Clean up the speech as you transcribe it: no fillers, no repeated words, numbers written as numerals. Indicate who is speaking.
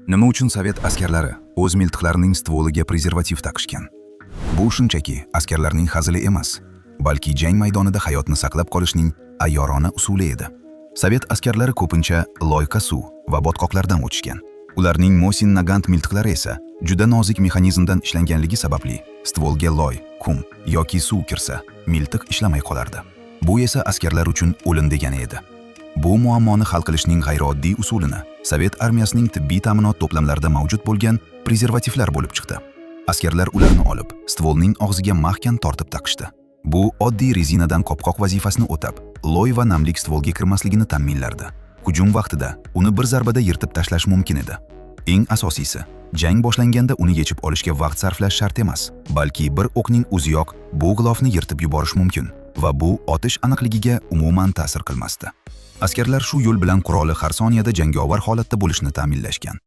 Speaker 1: Nima uchun sovet askarlari o'z miltiqlarining stvoliga prezervativ taqishgan? Bu shunchaki askarlarning hazili emas, balki jang maydonida hayotni saqlab qolishning ayyorona usuli edi. Sovet askarlari ko'pincha loyqa suv va botqoqlardan o'tishgan. Ularning Mosin Nagant miltiqlari esa juda nozik mexanizmdan ishlanganligi sababli stvolga loy, qum yoki suv kirsa, miltiq ishlamay qolardi. Bu esa askarlar uchun o'lim degani edi. Bu muammoni hal qilishning g'ayrioddiy usulini Sovet armiyasining tibbiy ta'minot to'plamlarida mavjud bo'lgan prezervativlar bo'lib chiqdi. Askarlar ularni olib, stvolning og'ziga mahkam tortib taqishdi. Bu oddiy rezinadan qopqoq vazifasini o'tab, loy va namlik stvolga kirmasligini ta'minlardi. Hujum vaqtida uni bir zarbada yirtib tashlash mumkin edi. Eng asosiysi, jang boshlanganda uni yechib olishga vaqt sarflash shart emas, balki bir o'qning o'ziyoq bu g'ilofni yirtib yuborish mumkin va bu otish aniqligiga umuman ta'sir qilmasdi. Askarlar shu yo'l bilan quroli har soniyada jangovar holatda bo'lishni ta'minlashgan.